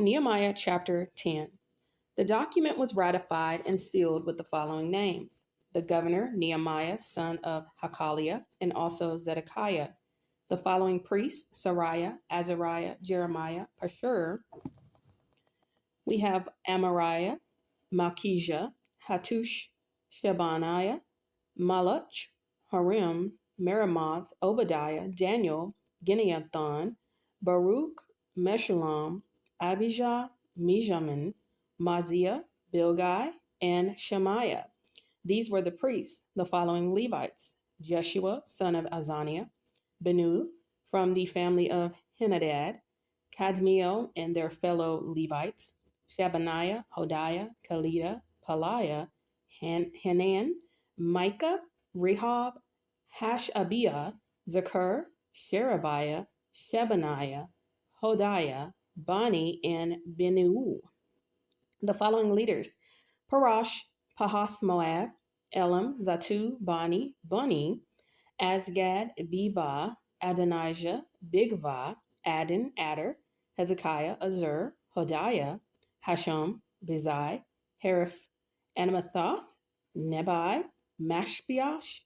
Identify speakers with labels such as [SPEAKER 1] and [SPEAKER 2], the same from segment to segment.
[SPEAKER 1] Nehemiah chapter 10. The document was ratified and sealed with the following names: the governor, Nehemiah, son of Hakaliah, and also Zedekiah. The following priests: Sariah, Azariah, Jeremiah, Pashur. We have Amariah, Malchijah, Hattush, Shebaniah, Malach, Harim, Meremoth, Obadiah, Daniel, Gineathon, Baruch, Meshullam, Abijah, Mijamin, Maziah, Bilgai, and Shemaiah. These were the priests. The following Levites: Jeshua, son of Azaniah, Benu, from the family of Henadad, Kadmiel and their fellow Levites, Shebaniah, Hodiah, Kelida, Peliah, Hanan, Micah, Rehob, Hashabiah, Zakur, Sherebiah, Shebaniah, Hodiah, Bani, and Benu. The following leaders: Parash, Pahath Moab, Elam, Zatu, Bani, Buni, Asgad, Beba, Adonijah, Bigvah, Adin, Adder, Hezekiah, Azur, Hodiah, Hashum, Bezai, Hariph, Anamathoth, Nebai, Mashbiash,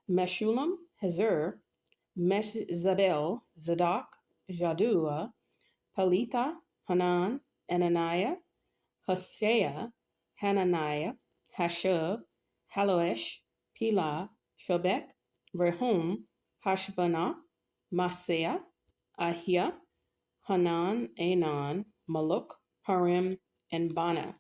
[SPEAKER 1] Meshulam, Hazur, Meshzabel, Zadok, Jadua, Palitha, Hanan, Ananiah, Hosea, Hananiah, Hashub, Haloesh, Pilah, Shobek, Rehum, Hashbanah, Maaseiah, Ahia, Hanan, Anan, Maluk, Harim, and Bana.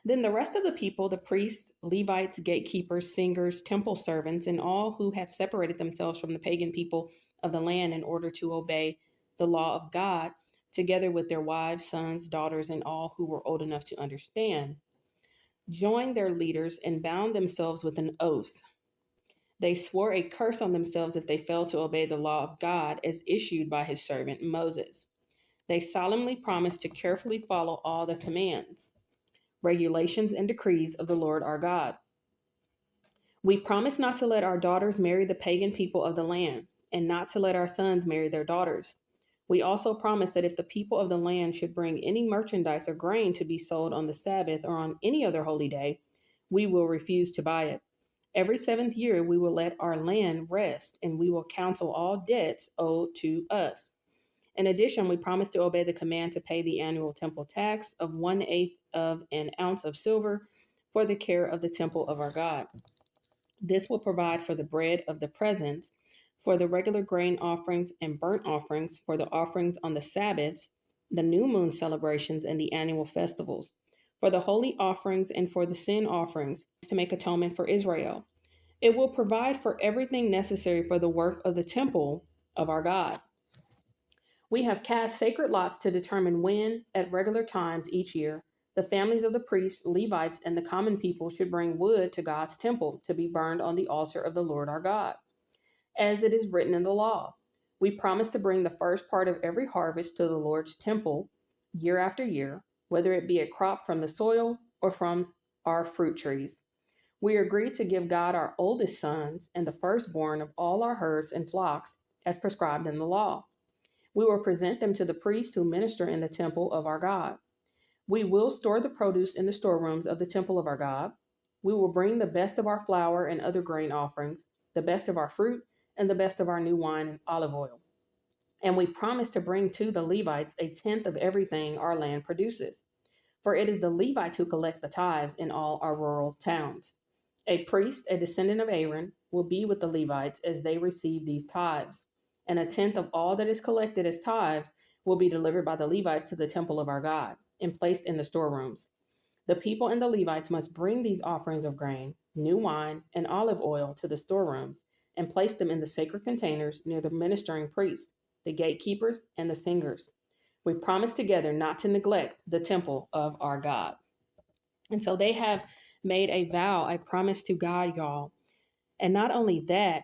[SPEAKER 1] Then the rest of the people, the priests, Levites, gatekeepers, singers, temple servants, and all who have separated themselves from the pagan people of the land in order to obey the law of God, together with their wives, sons, daughters, and all who were old enough to understand, joined their leaders and bound themselves with an oath. They swore a curse on themselves if they failed to obey the law of God as issued by his servant Moses. They solemnly promised to carefully follow all the commands, regulations, and decrees of the Lord our God. We promise not to let our daughters marry the pagan people of the land, and not to let our sons marry their daughters. We also promise that if the people of the land should bring any merchandise or grain to be sold on the Sabbath or on any other holy day, we will refuse to buy it. Every seventh year, we will let our land rest, and we will cancel all debts owed to us. In addition, we promise to obey the command to pay the annual temple tax of 1/8 of an ounce of silver for the care of the temple of our God. This will provide for the bread of the presence, for the regular grain offerings and burnt offerings, for the offerings on the Sabbaths, the new moon celebrations, and the annual festivals, for the holy offerings and for the sin offerings, to make atonement for Israel. It will provide for everything necessary for the work of the temple of our God. We have cast sacred lots to determine when, at regular times each year, the families of the priests, Levites, and the common people should bring wood to God's temple to be burned on the altar of the Lord our God, as it is written in the law. We promise to bring the first part of every harvest to the Lord's temple year after year, whether it be a crop from the soil or from our fruit trees. We agree to give God our oldest sons and the firstborn of all our herds and flocks as prescribed in the law. We will present them to the priests who minister in the temple of our God. We will store the produce in the storerooms of the temple of our God. We will bring the best of our flour and other grain offerings, the best of our fruit, and the best of our new wine and olive oil. And we promise to bring to the Levites 1/10 of everything our land produces. For it is the Levites who collect the tithes in all our rural towns. A priest, a descendant of Aaron, will be with the Levites as they receive these tithes. And 1/10 of all that is collected as tithes will be delivered by the Levites to the temple of our God and placed in the storerooms. The people and the Levites must bring these offerings of grain, new wine, and olive oil to the storerooms and place them in the sacred containers near the ministering priests, the gatekeepers, and the singers. We promise together not to neglect the temple of our God. And so they have made a vow, a promise to God, y'all. And not only that,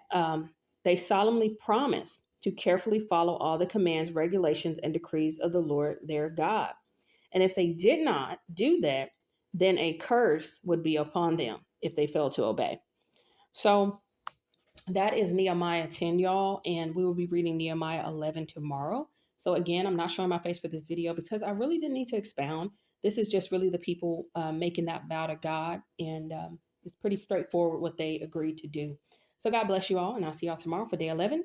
[SPEAKER 1] they solemnly promise to carefully follow all the commands, regulations, and decrees of the Lord their God. And if they did not do that, then a curse would be upon them if they failed to obey. So that is Nehemiah 10, y'all. And we will be reading Nehemiah 11 tomorrow. So again, I'm not showing my face for this video because I really didn't need to expound. This is just really the people making that vow to God, and it's pretty straightforward what they agreed to do. So God bless you all, and I'll see y'all tomorrow for day 11.